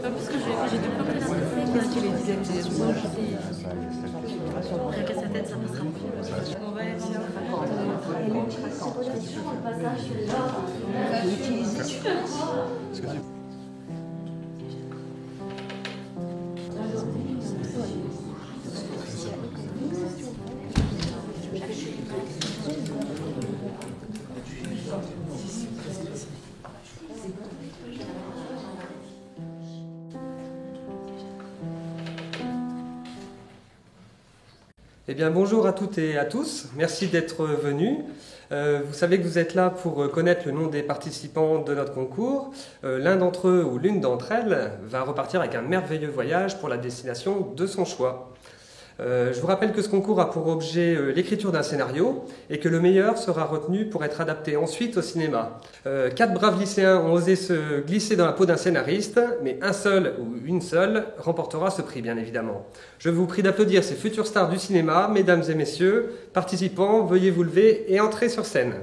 Parce que j'ai deux problèmes. Tu les disais, moi je sais. Rien qu'à sa tête, ça passera plus. On va être bien. Eh bien, bonjour à toutes et à tous. Merci d'être venus. Vous savez que vous êtes là pour connaître le nom des participants de notre concours. L'un d'entre eux ou l'une d'entre elles va repartir avec un merveilleux voyage pour la destination de son choix. Je vous rappelle que ce concours a pour objet l'écriture d'un scénario et que le meilleur sera retenu pour être adapté ensuite au cinéma. 4 braves lycéens ont osé se glisser dans la peau d'un scénariste, mais un seul ou une seule remportera ce prix, bien évidemment. Je vous prie d'applaudir ces futures stars du cinéma, mesdames et messieurs. Participants, veuillez vous lever et entrer sur scène.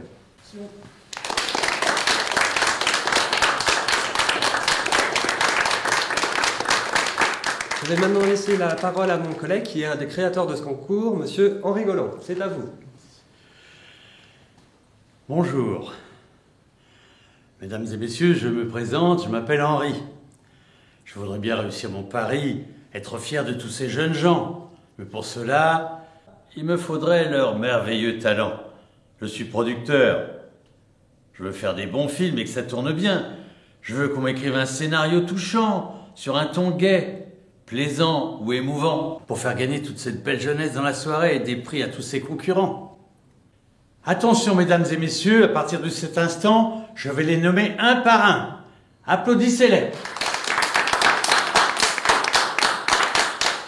Je vais maintenant laisser la parole à mon collègue qui est un des créateurs de ce concours, monsieur Henri Golland. C'est à vous. Bonjour. Mesdames et messieurs, je me présente, je m'appelle Henri. Je voudrais bien réussir mon pari, être fier de tous ces jeunes gens. Mais pour cela, il me faudrait leur merveilleux talent. Je suis producteur. Je veux faire des bons films et que ça tourne bien. Je veux qu'on m'écrive un scénario touchant, sur un ton gai, plaisant ou émouvant, pour faire gagner toute cette belle jeunesse dans la soirée et des prix à tous ses concurrents. Attention, mesdames et messieurs, à partir de cet instant, je vais les nommer un par un. Applaudissez-les.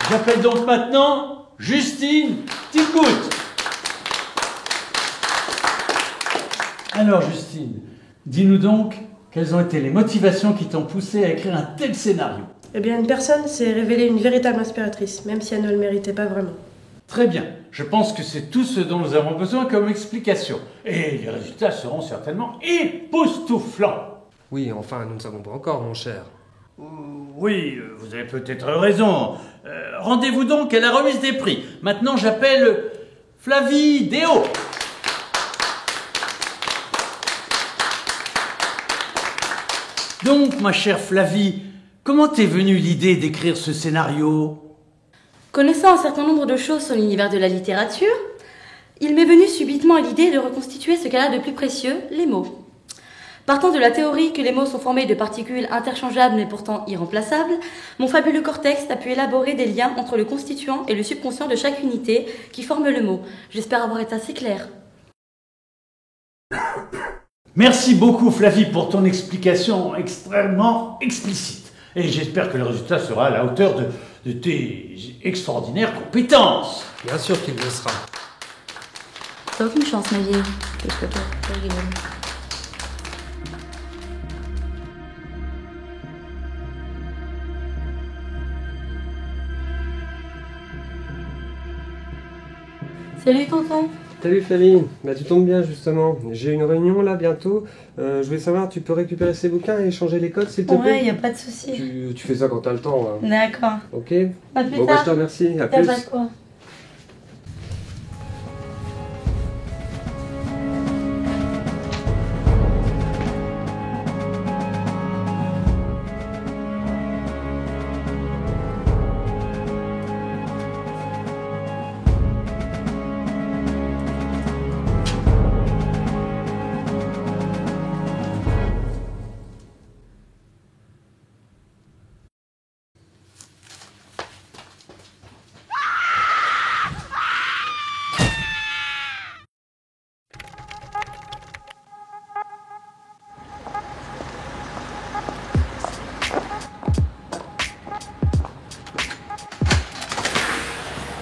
J'appelle donc maintenant Justine Ticout. Alors Justine, dis-nous donc, quelles ont été les motivations qui t'ont poussé à écrire un tel scénario? Eh bien, une personne s'est révélée une véritable inspiratrice, même si elle ne le méritait pas vraiment. Très bien. Je pense que c'est tout ce dont nous avons besoin comme explication. Et les résultats seront certainement époustouflants. Oui, enfin, nous ne savons pas encore, mon cher. Oui, vous avez peut-être raison. Rendez-vous donc à la remise des prix. Maintenant, j'appelle Flavie Déo. Donc, ma chère Flavie, comment t'es venue l'idée d'écrire ce scénario? Connaissant un certain nombre de choses sur l'univers de la littérature, il m'est venu subitement à l'idée de reconstituer ce qu'elle a de plus précieux, les mots. Partant de la théorie que les mots sont formés de particules interchangeables mais pourtant irremplaçables, mon fabuleux cortex a pu élaborer des liens entre le constituant et le subconscient de chaque unité qui forme le mot. J'espère avoir été assez claire. Merci beaucoup Flavie pour ton explication extrêmement explicite. Et j'espère que le résultat sera à la hauteur de tes extraordinaires compétences. Bien sûr qu'il le sera. T'as aucune chance, ma vieille. Salut tonton. Salut Flavie, bah, tu tombes bien justement. J'ai une réunion là bientôt. Je voulais savoir, tu peux récupérer ces bouquins et changer les codes s'il te plaît? Ouais, y a pas de souci. Tu fais ça quand t'as le temps. Hein. D'accord. Ok. À plus Bon, tard. bah, je te remercie. À T'as plus. pas de quoi.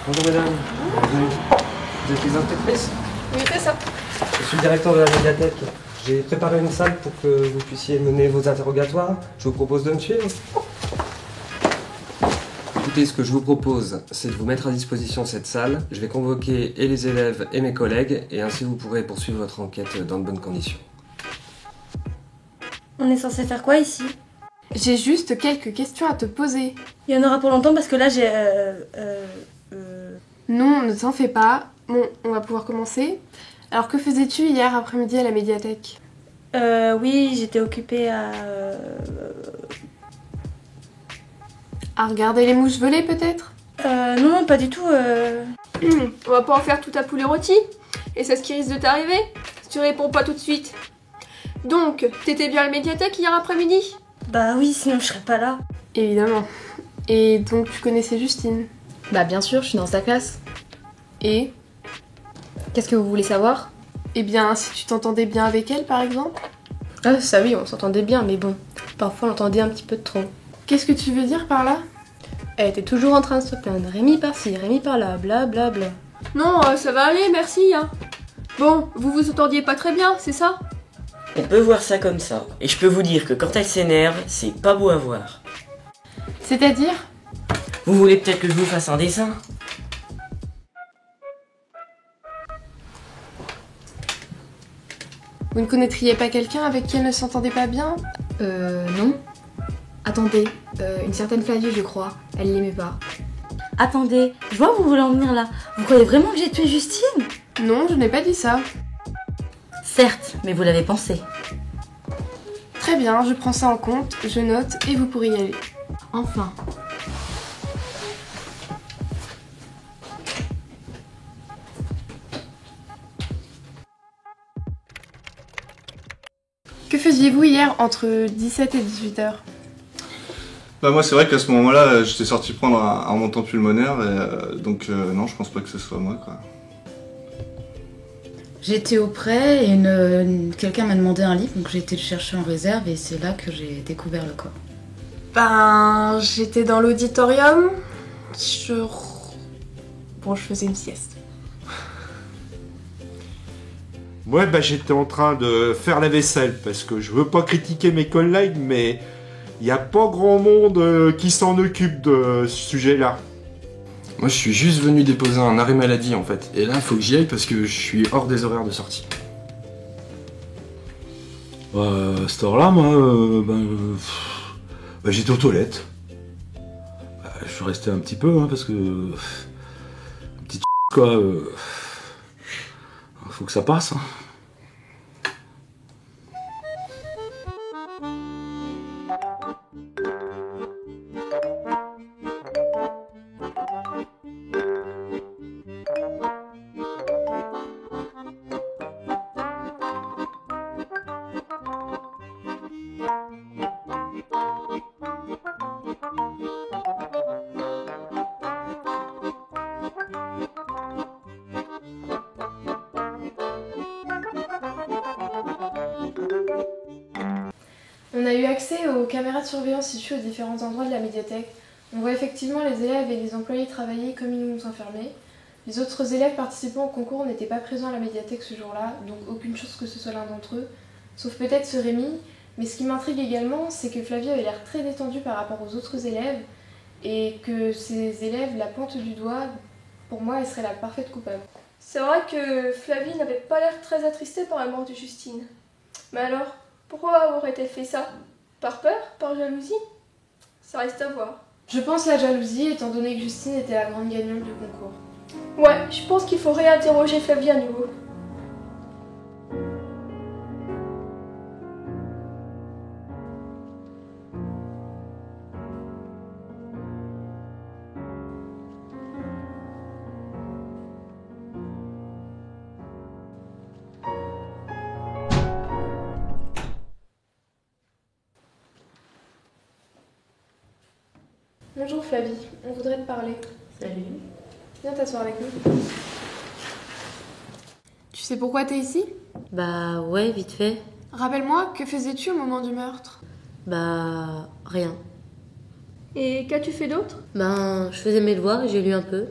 Bonjour madame. Bienvenue. Vous êtes les inspectrices? Oui, c'est ça. Je suis le directeur de la médiathèque. J'ai préparé une salle pour que vous puissiez mener vos interrogatoires. Je vous propose de me suivre. Écoutez, ce que je vous propose, c'est de vous mettre à disposition cette salle. Je vais convoquer et les élèves et mes collègues, et ainsi vous pourrez poursuivre votre enquête dans de bonnes conditions. On est censé faire quoi ici? J'ai juste quelques questions à te poser. Il y en aura pour longtemps parce que là j'ai... Non, ne t'en fais pas. Bon, on va pouvoir commencer. Alors, que faisais-tu hier après-midi à la médiathèque? Oui, j'étais occupée À regarder les mouches voler, peut-être? Non, pas du tout. On va pas en faire tout à poulet rôti. Et c'est ce qui risque de t'arriver si tu réponds pas tout de suite. Donc, t'étais bien à la médiathèque hier après-midi? Bah oui, sinon je serais pas là. Évidemment. Et donc, tu connaissais Justine? Bah bien sûr, je suis dans sa classe. Et? Qu'est-ce que vous voulez savoir? Eh bien, si tu t'entendais bien avec elle, par exemple? Ah ça oui, on s'entendait bien, mais bon, parfois on l'entendait un petit peu de trop. Qu'est-ce que tu veux dire par là? Elle était toujours en train de se plaindre, Rémi par-ci, Rémi par-là, bla bla bla. Non, ça va aller, merci. Hein. Bon, vous vous entendiez pas très bien, c'est ça? On peut voir ça comme ça. Et je peux vous dire que quand elle s'énerve, c'est pas beau à voir. C'est-à-dire? Vous voulez peut-être que je vous fasse un dessin? Vous ne connaîtriez pas quelqu'un avec qui elle ne s'entendait pas bien? Non. Attendez, une certaine Flavie, je crois, elle l'aimait pas. Attendez, je vois où vous voulez en venir là. Vous croyez vraiment que j'ai tué Justine? Non, je n'ai pas dit ça. Certes, mais vous l'avez pensé. Très bien, je prends ça en compte, je note et vous pourrez y aller. Enfin. Que faisiez-vous hier entre 17 et 18 heures? Bah moi c'est vrai qu'à ce moment-là j'étais sorti prendre un remontant pulmonaire et donc non je pense pas que ce soit moi quoi. J'étais auprès et quelqu'un m'a demandé un livre donc j'ai été le chercher en réserve et c'est là que j'ai découvert le corps. Ben, j'étais dans l'auditorium. Bon, je faisais une sieste. Ouais, bah j'étais en train de faire la vaisselle parce que je veux pas critiquer mes collègues, mais il n'y a pas grand monde qui s'en occupe de ce sujet-là. Moi, je suis juste venu déposer un arrêt maladie en fait. Et là, il faut que j'y aille parce que je suis hors des horaires de sortie. À cette heure-là, moi, j'étais aux toilettes. Je suis resté un petit peu, hein, parce que... Petite quoi... Faut que ça passe, hein. On a eu accès aux caméras de surveillance situées aux différents endroits de la médiathèque. On voit effectivement les élèves et les employés travailler comme ils nous enfermés. Les autres élèves participant au concours n'étaient pas présents à la médiathèque ce jour-là, donc aucune chance que ce soit l'un d'entre eux, sauf peut-être ce Rémi. Mais ce qui m'intrigue également, c'est que Flavie avait l'air très détendue par rapport aux autres élèves, et que ces élèves la pointent du doigt. Pour moi, elle serait la parfaite coupable. C'est vrai que Flavie n'avait pas l'air très attristée par la mort de Justine. Mais alors, pourquoi aurait-elle fait ça? Par peur? Par jalousie? Ça reste à voir. Je pense la jalousie, étant donné que Justine était la grande gagnante du concours. Ouais, je pense qu'il faut réinterroger Flavie à nouveau. Bonjour Flavie, on voudrait te parler. Salut. Viens t'asseoir avec nous. Tu sais pourquoi t'es ici? Bah ouais, vite fait. Rappelle-moi, que faisais-tu au moment du meurtre? Bah rien. Et qu'as-tu fait d'autre? Ben je faisais mes devoirs et j'ai lu un peu.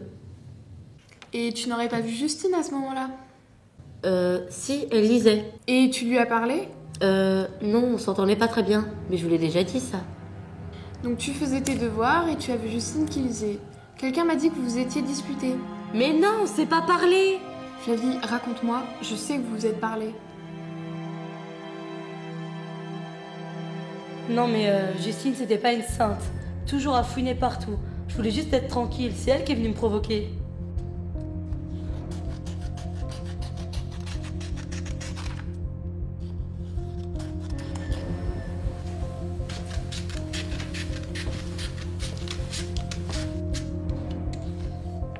Et tu n'aurais pas vu Justine à ce moment-là? Si, elle lisait. Et tu lui as parlé? Non, on s'entendait pas très bien, mais je vous l'ai déjà dit ça. Donc tu faisais tes devoirs et tu as vu Justine qui lisait. Quelqu'un m'a dit que vous vous étiez disputés. Mais non, on s'est pas parlé. Flavie, raconte-moi, je sais que vous vous êtes parlé. Non mais Justine, c'était pas une sainte. Toujours à fouiner partout. Je voulais juste être tranquille, c'est elle qui est venue me provoquer.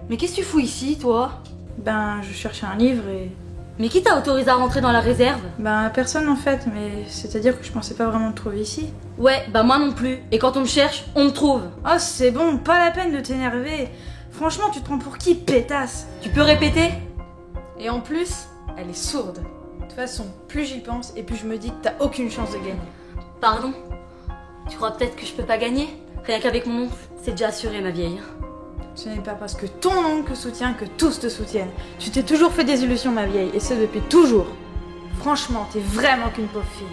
Mais qu'est-ce que tu fous ici, toi? Ben, je cherchais un livre et... Mais qui t'a autorisé à rentrer dans la réserve? Ben, personne en fait, mais c'est-à-dire que je pensais pas vraiment te trouver ici. Ouais, bah moi non plus. Et quand on me cherche, on me trouve. Oh, c'est bon, pas la peine de t'énerver. Franchement, tu te prends pour qui, pétasse? Tu peux répéter? Et en plus, elle est sourde. De toute façon, plus j'y pense et plus je me dis que t'as aucune chance de gagner. Pardon? Tu crois peut-être que je peux pas gagner? Rien qu'avec mon oncle, c'est déjà assuré, ma vieille. Ce n'est pas parce que ton oncle soutient que tous te soutiennent. Tu t'es toujours fait des illusions, ma vieille, et ce depuis toujours. Franchement, t'es vraiment qu'une pauvre fille.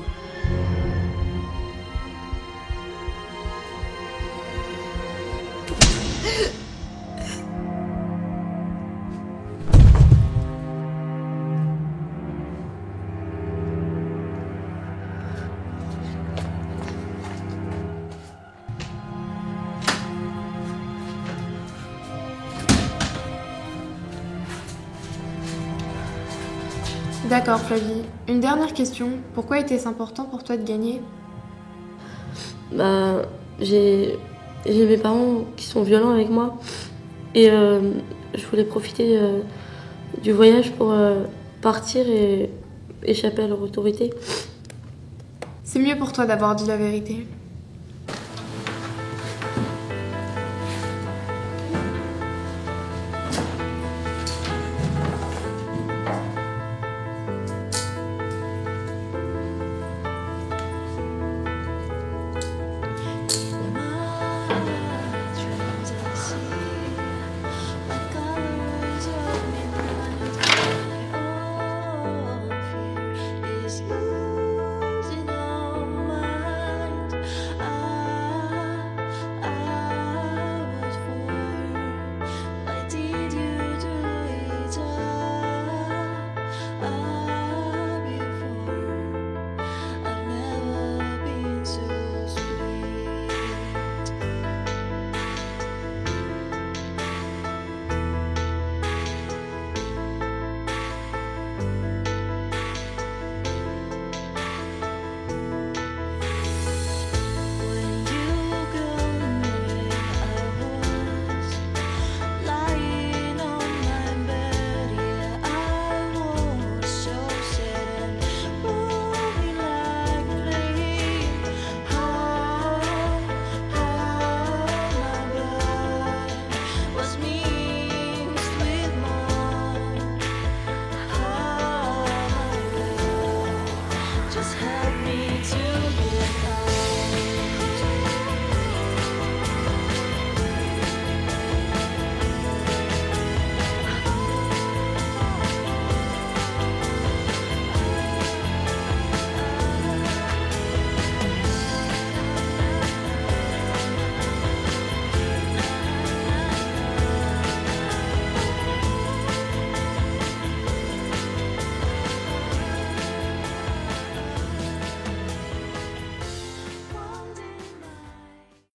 D'accord, Flavie. Une dernière question. Pourquoi était-ce important pour toi de gagner? Bah, j'ai mes parents qui sont violents avec moi. Et je voulais profiter du voyage pour partir et échapper à leur autorité. C'est mieux pour toi d'avoir dit la vérité.